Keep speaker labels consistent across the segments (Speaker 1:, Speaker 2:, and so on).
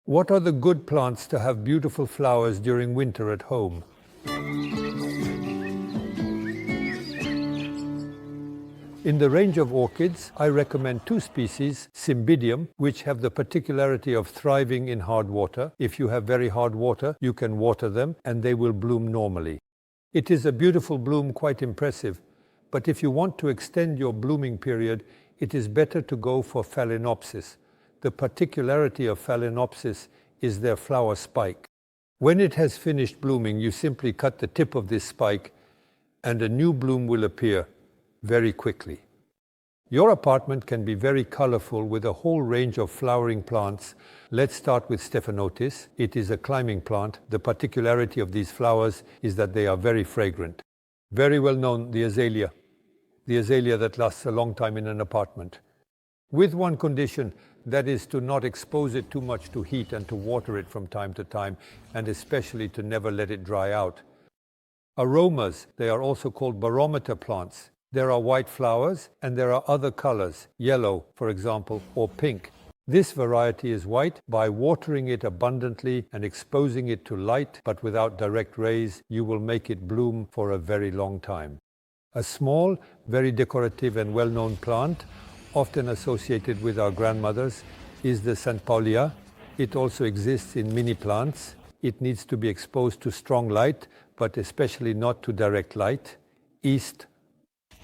Speaker 1: What are the good plants to have beautiful flowers during winter at home? In the range of orchids, I recommend two species, Cymbidium, which have the particularity of thriving in hard water. If you have very hard water, you can water them and they will bloom normally. It is a beautiful bloom, quite impressive, but if you want to extend your blooming period, it is better to go for Phalaenopsis. The particularity of Phalaenopsis is their flower spike. When it has finished blooming, you simply cut the tip of this spike and a new bloom will appear very quickly. Your apartment can be very colorful with a whole range of flowering plants. Let's start with Stephanotis. It is a climbing plant. The particularity of these flowers is that they are very fragrant. Very well known, the azalea. The azalea that lasts a long time in an apartment. With one condition, that is to not expose it too much to heat and to water it from time to time, and especially to never let it dry out. Aromas, they are also called barometer plants. There are white flowers and there are other colors, yellow, for example, or pink. This variety is white. By watering it abundantly and exposing it to light, but without direct rays, you will make it bloom for a very long time. A small, very decorative and well-known plant, often associated with our grandmothers, is the Saintpaulia. It also exists in mini plants. It needs to be exposed to strong light, but especially not to direct light. East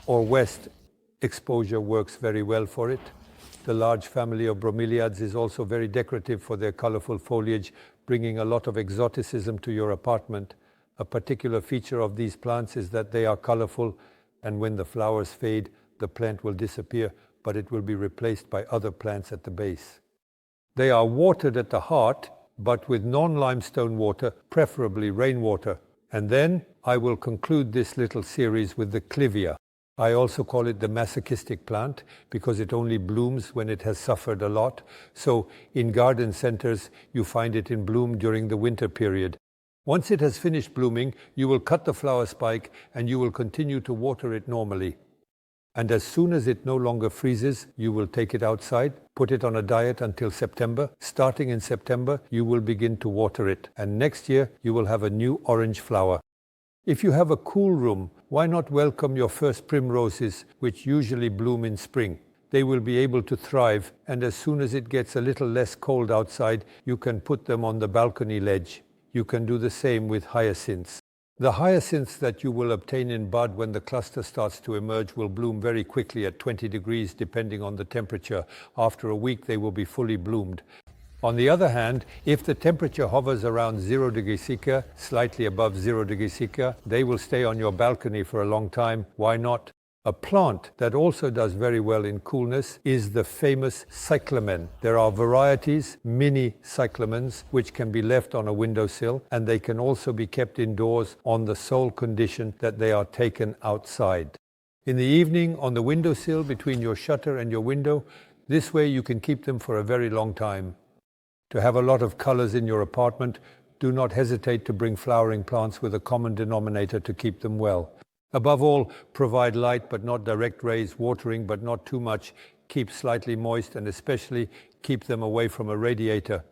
Speaker 1: or west exposure works very well for it. The large family of Bromeliads is also very decorative for their colorful foliage, bringing a lot of exoticism to your apartment. A particular feature of these plants is that they are colorful, and when the flowers fade, the plant will disappear, but it will be replaced by other plants at the base. They are watered at the heart, but with non-limestone water, preferably rainwater. And then I will conclude this little series with the clivia. I also call it the masochistic plant because it only blooms when it has suffered a lot. So in garden centers, you find it in bloom during the winter period. Once it has finished blooming, you will cut the flower spike and you will continue to water it normally. And as soon as it no longer freezes, you will take it outside, put it on a diet until September. Starting in September, you will begin to water it. And next year, you will have a new orange flower. If you have a cool room, why not welcome your first primroses, which usually bloom in spring? They will be able to thrive, and as soon as it gets a little less cold outside, you can put them on the balcony ledge. You can do the same with hyacinths. The hyacinths that you will obtain in bud when the cluster starts to emerge will bloom very quickly at 20 degrees, depending on the temperature. After a week, they will be fully bloomed. On the other hand, if the temperature hovers around 0 degrees Celsius, slightly above 0 degrees Celsius, they will stay on your balcony for a long time. Why not? A plant that also does very well in coolness is the famous cyclamen. There are varieties, mini cyclamens, which can be left on a windowsill, and they can also be kept indoors on the sole condition that they are taken outside. In the evening, on the windowsill between your shutter and your window, this way you can keep them for a very long time. To have a lot of colors in your apartment, do not hesitate to bring flowering plants with a common denominator to keep them well. Above all, provide light but not direct rays, watering but not too much, keep slightly moist, and especially keep them away from a radiator.